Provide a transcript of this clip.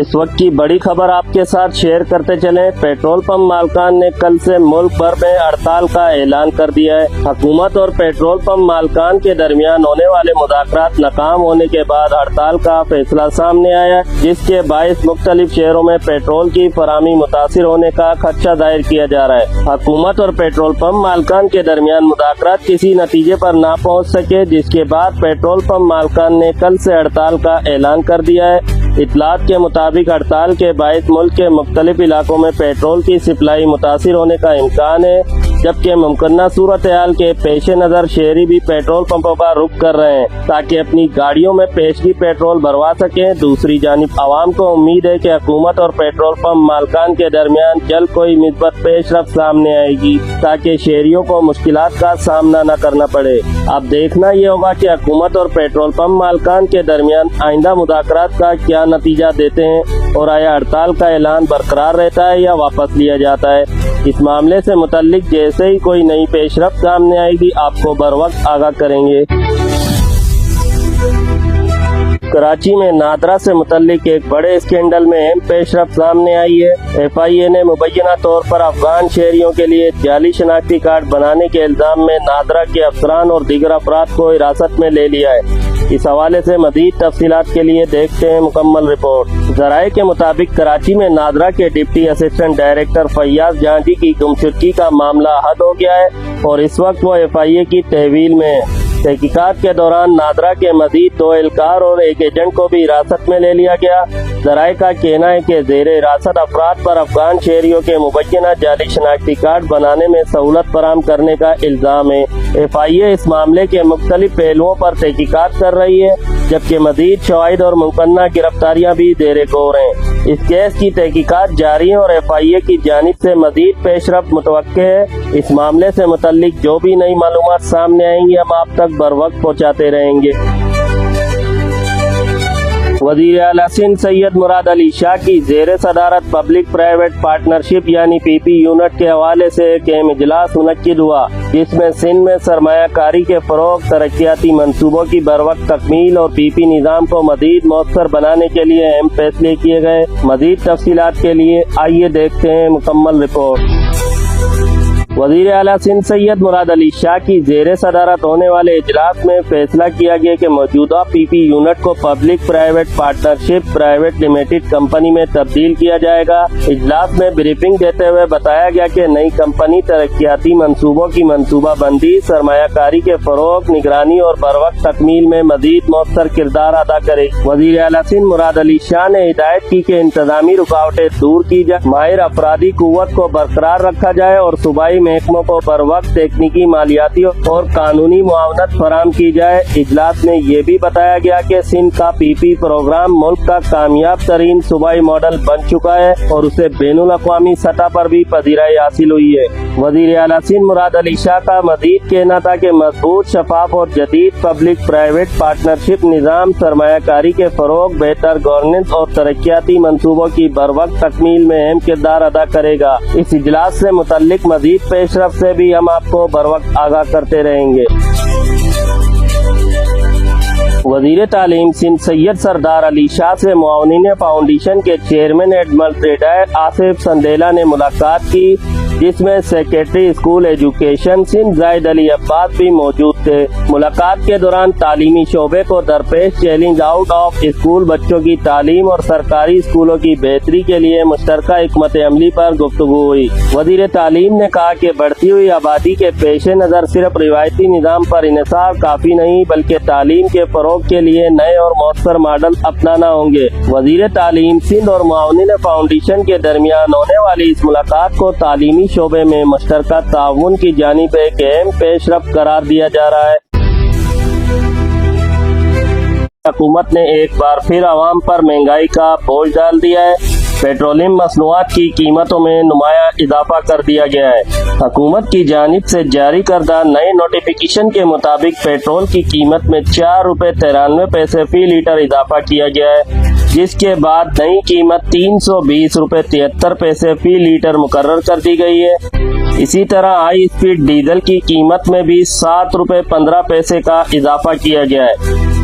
اس وقت کی بڑی خبر آپ کے ساتھ شیئر کرتے چلیں۔ پیٹرول پمپ مالکان نے کل سے ملک بھر میں ہڑتال کا اعلان کر دیا ہے۔ حکومت اور پیٹرول پمپ مالکان کے درمیان ہونے والے مذاکرات ناکام ہونے کے بعد ہڑتال کا فیصلہ سامنے آیا، جس کے باعث مختلف شہروں میں پیٹرول کی فراہمی متاثر ہونے کا خدشہ ظاہر کیا جا رہا ہے۔ حکومت اور پیٹرول پمپ مالکان کے درمیان مذاکرات کسی نتیجے پر نہ پہنچ سکے، جس کے بعد پیٹرول پمپ مالکان نے کل سے ہڑتال کا اعلان کر دیا ہے۔ اطلاعات کے مطابق ہڑتال کے باعث ملک کے مختلف علاقوں میں پیٹرول کی سپلائی متاثر ہونے کا امکان ہے، جبکہ ممکنہ صورتحال کے پیش نظر شہری بھی پیٹرول پمپوں کا رخ کر رہے ہیں تاکہ اپنی گاڑیوں میں پیشگی پیٹرول بھروا سکیں۔ دوسری جانب عوام کو امید ہے کہ حکومت اور پیٹرول پمپ مالکان کے درمیان جلد کوئی مثبت پیش رفت سامنے آئے گی تاکہ شہریوں کو مشکلات کا سامنا نہ کرنا پڑے۔ اب دیکھنا یہ ہوگا کہ حکومت اور پیٹرول پمپ مالکان کے درمیان آئندہ مذاکرات کا کیا نتیجہ دیتے ہیں اور آیا ہڑتال کا اعلان برقرار رہتا ہے یا واپس لیا جاتا ہے۔ اس معاملے سے متعلق جیسے ہی کوئی نئی پیش رفت سامنے آئے گی آپ کو بروقت آگاہ کریں گے۔ کراچی میں نادرا سے متعلق ایک بڑے اسکینڈل میں اہم پیش رفت سامنے آئی ہے۔ FIA نے مبینہ طور پر افغان شہریوں کے لیے جعلی شناختی کارڈ بنانے کے الزام میں نادرا کے افسران اور دیگر افراد کو حراست میں لے لیا ہے۔ اس حوالے سے مزید تفصیلات کے لیے دیکھتے ہیں مکمل رپورٹ۔ ذرائع کے مطابق کراچی میں نادرا کے ڈپٹی اسسٹنٹ ڈائریکٹر فیاض جہاں کی گمشدگی کا معاملہ حل ہو گیا ہے اور اس وقت وہ FIA کی تحویل میں ہے۔ تحقیقات کے دوران نادرا کے مزید 2 اہلکار اور ایک ایجنٹ کو بھی حراست میں لے لیا گیا۔ ذرائع کا کہنا ہے کہ زیر حراست افراد پر افغان شہریوں کے مبینہ جعلی شناختی کارڈ بنانے میں سہولت فراہم کرنے کا الزام ہے۔ FIA اس معاملے کے مختلف پہلوؤں پر تحقیقات کر رہی ہے، جبکہ مزید شواہد اور ممکنہ گرفتاریاں بھی زیر غور ہیں۔ اس کیس کی تحقیقات جاری ہیں اور FIA کی جانب سے مزید پیش رفت متوقع ہے۔ اس معاملے سے متعلق جو بھی نئی معلومات سامنے آئیں گی ہم آپ تک بروقت پہنچاتے رہیں گے۔ وزیر اعلیٰ سندھ سید مراد علی شاہ کی زیر صدارت پبلک پرائیویٹ پارٹنرشپ یعنی PP یونٹ کے حوالے سے ایک اہم اجلاس منعقد ہوا، جس میں سندھ میں سرمایہ کاری کے فروغ، ترقیاتی منصوبوں کی بروقت تکمیل اور PP نظام کو مزید مؤثر بنانے کے لیے اہم فیصلے کیے گئے۔ مزید تفصیلات کے لیے آئیے دیکھتے ہیں مکمل رپورٹ۔ وزیر اعلیٰ سندھ سید مراد علی شاہ کی زیر صدارت ہونے والے اجلاس میں فیصلہ کیا گیا کہ موجودہ PP یونٹ کو public private partnership private limited company میں تبدیل کیا جائے گا۔ اجلاس میں بریفنگ دیتے ہوئے بتایا گیا کہ نئی کمپنی ترقیاتی منصوبوں کی منصوبہ بندی، سرمایہ کاری کے فروغ، نگرانی اور بروقت تکمیل میں مزید مؤثر کردار ادا کرے گی۔ وزیر اعلیٰ سندھ مراد علی شاہ نے ہدایت کی کہ انتظامی رکاوٹیں دور کی جائے، ماہر افرادی قوت کو برقرار رکھا جائے اور صوبائی محکموں کو بروقت تکنیکی، مالیاتی اور قانونی معاونت فراہم کی جائے۔ اجلاس میں یہ بھی بتایا گیا کہ سندھ کا PP پروگرام ملک کا کامیاب ترین صوبائی ماڈل بن چکا ہے اور اسے بین الاقوامی سطح پر بھی پذیرائی حاصل ہوئی ہے۔ وزیر اعلیٰ سندھ مراد علی شاہ کا مزید کہنا تھا کہ مضبوط، شفاف اور جدید پبلک پرائیویٹ پارٹنرشپ نظام سرمایہ کاری کے فروغ، بہتر گورننس اور ترقیاتی منصوبوں کی بروقت تکمیل میں اہم کردار ادا کرے گا۔ اس اجلاس سے متعلق مزید پیش رفت سے بھی ہم آپ کو بروقت آگاہ کرتے رہیں گے۔ وزیر تعلیم سندھ سید سردار علی شاہ سے معاونین فاؤنڈیشن کے چیئرمین ایڈمرل ریٹائر آصف سندیلا نے ملاقات کی، جس میں سیکریٹری اسکول ایجوکیشن سندھ زاہد علی عباس بھی موجود تھے۔ ملاقات کے دوران تعلیمی شعبے کو درپیش چیلنج آؤٹ آف اسکول بچوں کی تعلیم اور سرکاری اسکولوں کی بہتری کے لیے مشترکہ حکمت عملی پر گفتگو ہوئی۔ وزیر تعلیم نے کہا کہ بڑھتی ہوئی آبادی کے پیش نظر صرف روایتی نظام پر انحصار کافی نہیں، بلکہ تعلیم کے فروغ کے لیے نئے اور مؤثر ماڈل اپنانا ہوں گے۔ وزیر تعلیم سندھ اور معاونین فاؤنڈیشن کے درمیان ہونے والی اس ملاقات کو تعلیمی شعبے میں مشترکہ تعاون کی جانب ایک اہم پیش رفت قرار دیا جا رہا ہے۔ حکومت نے ایک بار پھر عوام پر مہنگائی کا بوجھ ڈال دیا ہے۔ پیٹرولیم مصنوعات کی قیمتوں میں نمایاں اضافہ کر دیا گیا ہے۔ حکومت کی جانب سے جاری کردہ نئے نوٹیفیکیشن کے مطابق پیٹرول کی قیمت میں 4 روپے 93 پیسے فی لیٹر اضافہ کیا گیا ہے، جس کے بعد نئی قیمت 320 روپے 73 پیسے فی لیٹر مقرر کر دی گئی ہے۔ اسی طرح ہائی اسپیڈ ڈیزل کی قیمت میں بھی 7 روپے 15 پیسے کا اضافہ کیا گیا ہے،